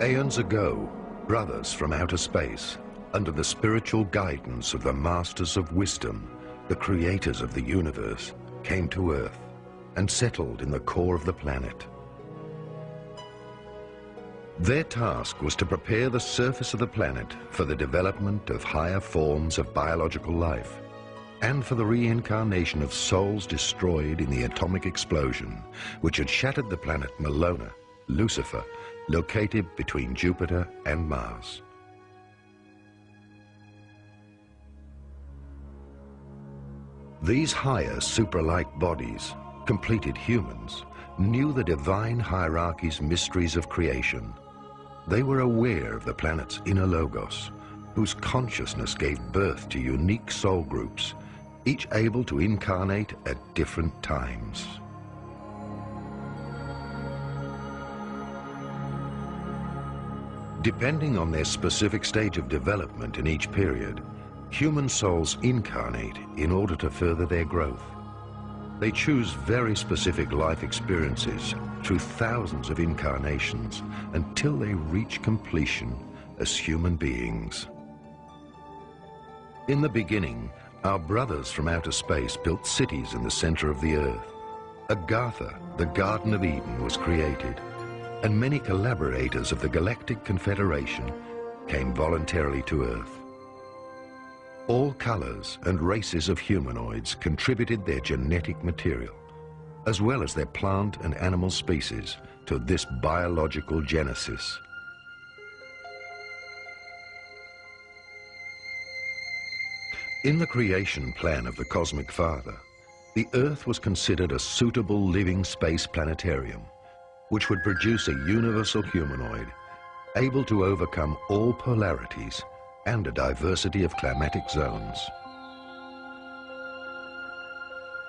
Aeons ago, brothers from outer space, under the spiritual guidance of the masters of wisdom, the creators of the universe, came to Earth and settled in the core of the planet. Their task was to prepare the surface of the planet for the development of higher forms of biological life and for the reincarnation of souls destroyed in the atomic explosion which had shattered the planet Melona, Lucifer, located between Jupiter and Mars. These higher supra-like bodies, completed humans, knew the divine hierarchy's mysteries of creation. They were aware of the planet's inner logos, whose consciousness gave birth to unique soul groups, each able to incarnate at different times. Depending on their specific stage of development in each period, human souls incarnate in order to further their growth. They choose very specific life experiences through thousands of incarnations until they reach completion as human beings. In the beginning, our brothers from outer space built cities in the center of the earth. Agartha, the Garden of Eden, was created, and many collaborators of the Galactic Confederation came voluntarily to Earth. All colors and races of humanoids contributed their genetic material, as well as their plant and animal species, to this biological genesis. In the creation plan of the Cosmic Father, the Earth was considered a suitable living space planetarium, which would produce a universal humanoid able to overcome all polarities and a diversity of climatic zones.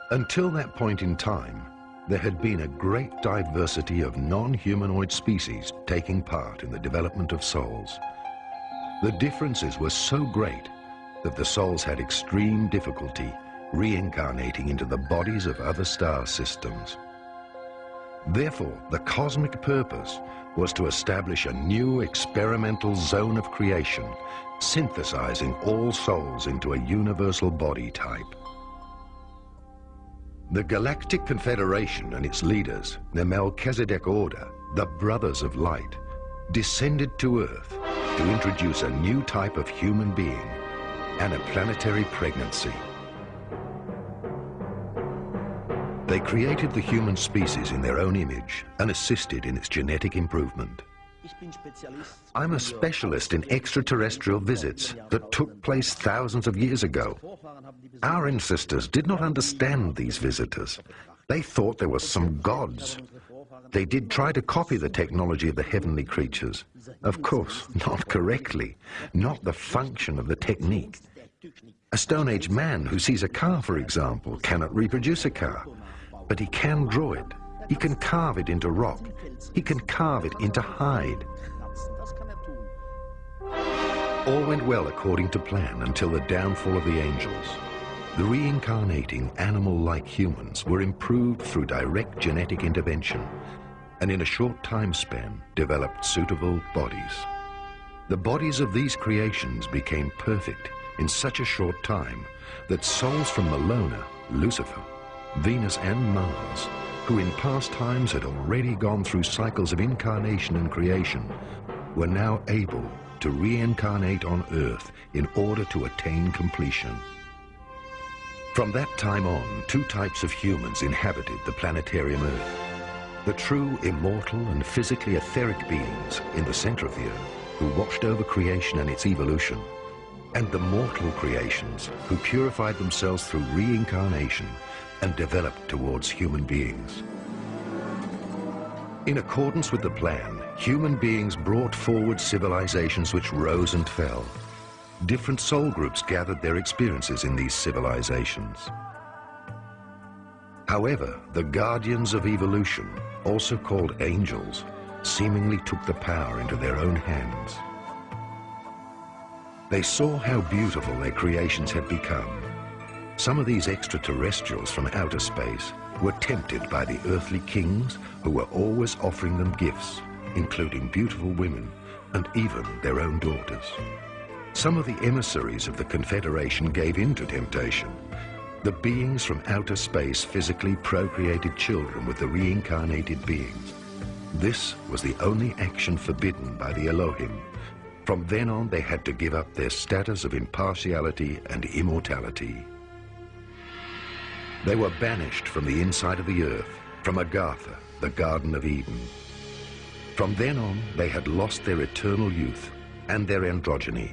Until that point in time, there had been a great diversity of non-humanoid species taking part in the development of souls. The differences were so great that the souls had extreme difficulty reincarnating into the bodies of other star systems. Therefore, the cosmic purpose was to establish a new experimental zone of creation, synthesizing all souls into a universal body type. The Galactic Confederation and its leaders, the Melchizedek Order, the Brothers of Light, descended to Earth to introduce a new type of human being and a planetary pregnancy. They created the human species in their own image and assisted in its genetic improvement. I'm a specialist in extraterrestrial visits that took place thousands of years ago. Our ancestors did not understand these visitors. They thought there were some gods. They did try to copy the technology of the heavenly creatures. Of course, not correctly, not the function of the technique. A Stone Age man who sees a car, for example, cannot reproduce a car. But he can draw it. He can carve it into rock. He can carve it into hide. All went well according to plan until the downfall of the angels. The reincarnating animal-like humans were improved through direct genetic intervention and in a short time span developed suitable bodies. The bodies of these creations became perfect in such a short time that souls from Melona, Lucifer, Venus and Mars, who in past times had already gone through cycles of incarnation and creation, were now able to reincarnate on Earth in order to attain completion. From that time on, two types of humans inhabited the planetarium Earth. The true immortal and physically etheric beings in the center of the Earth, who watched over creation and its evolution, and the mortal creations who purified themselves through reincarnation and developed towards human beings. In accordance with the plan, human beings brought forward civilizations which rose and fell. Different soul groups gathered their experiences in these civilizations. However, the guardians of evolution, also called angels, seemingly took the power into their own hands. They saw how beautiful their creations had become. Some of these extraterrestrials from outer space were tempted by the earthly kings who were always offering them gifts, including beautiful women and even their own daughters. Some of the emissaries of the Confederation gave in to temptation. The beings from outer space physically procreated children with the reincarnated beings. This was the only action forbidden by the Elohim. From then on, they had to give up their status of impartiality and immortality. They were banished from the inside of the earth, from Agartha, the Garden of Eden. From then on, they had lost their eternal youth and their androgyny.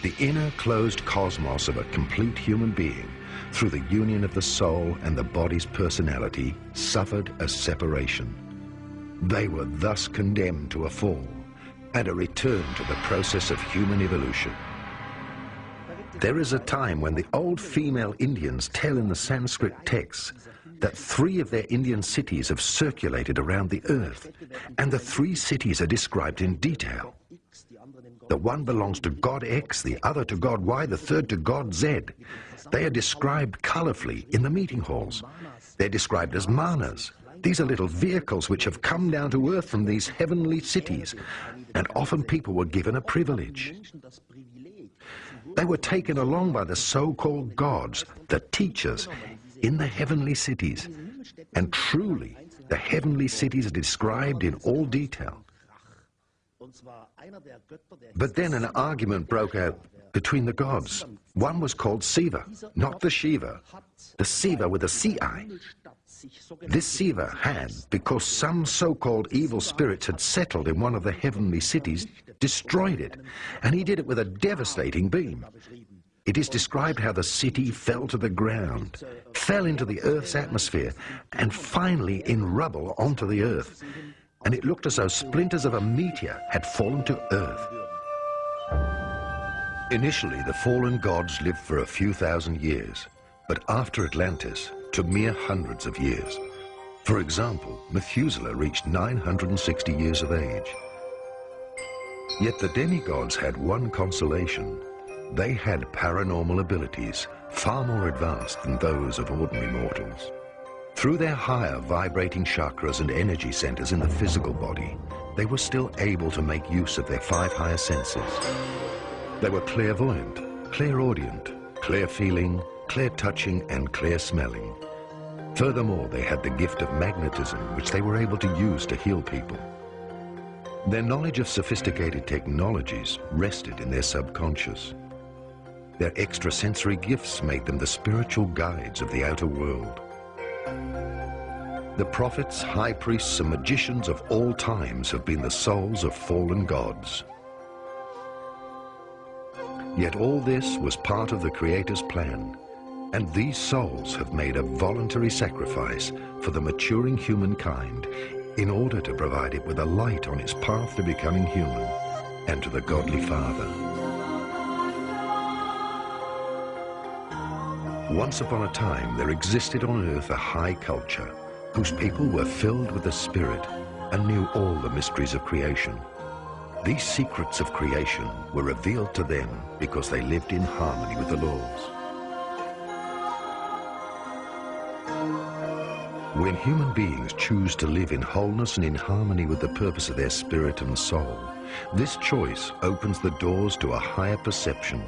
The inner closed cosmos of a complete human being, through the union of the soul and the body's personality, suffered a separation. They were thus condemned to a fall and a return to the process of human evolution. There is a time when the old female Indians tell in the Sanskrit texts that 3 of their Indian cities have circulated around the earth, and the 3 cities are described in detail. The one belongs to God X, the other to God Y, the third to God Z. They are described colorfully in the meeting halls. They're described as manas. These are little vehicles which have come down to earth from these heavenly cities, and often people were given a privilege. They were taken along by the so-called gods, the teachers, in the heavenly cities. And truly, the heavenly cities are described in all detail. But then an argument broke out between the gods. One was called Siva, not the Shiva. The Siva with a C-I. This Siva had, because some so-called evil spirits had settled in one of the heavenly cities, destroyed it, and he did it with a devastating beam. It is described how the city fell to the ground, fell into the Earth's atmosphere, and finally in rubble onto the Earth. And it looked as though splinters of a meteor had fallen to Earth. Initially, the fallen gods lived for a few thousand years, but after Atlantis, to mere hundreds of years. For example, Methuselah reached 960 years of age. Yet the demigods had one consolation. They had paranormal abilities far more advanced than those of ordinary mortals. Through their higher vibrating chakras and energy centers in the physical body, they were still able to make use of their 5 higher senses. They were clairvoyant, clairaudient, clear-feeling, clear-touching, and clear-smelling. Furthermore, they had the gift of magnetism, which they were able to use to heal people. Their knowledge of sophisticated technologies rested in their subconscious. Their extrasensory gifts made them the spiritual guides of the outer world. The prophets, high priests, and magicians of all times have been the souls of fallen gods. Yet all this was part of the Creator's plan, and these souls have made a voluntary sacrifice for the maturing humankind in order to provide it with a light on its path to becoming human and to the Godly Father. Once upon a time, there existed on earth a high culture whose people were filled with the Spirit and knew all the mysteries of creation. These secrets of creation were revealed to them because they lived in harmony with the laws. When human beings choose to live in wholeness and in harmony with the purpose of their spirit and soul, this choice opens the doors to a higher perception,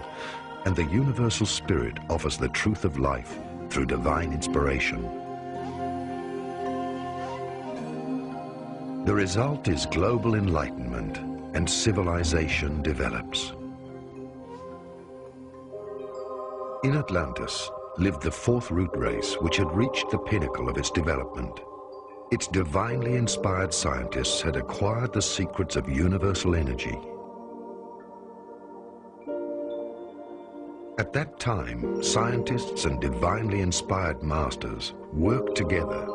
and the universal spirit offers the truth of life through divine inspiration. The result is global enlightenment, and civilization develops. In Atlantis lived the 4th root race, which had reached the pinnacle of its development. Its divinely inspired scientists had acquired the secrets of universal energy. At that time, scientists and divinely inspired masters worked together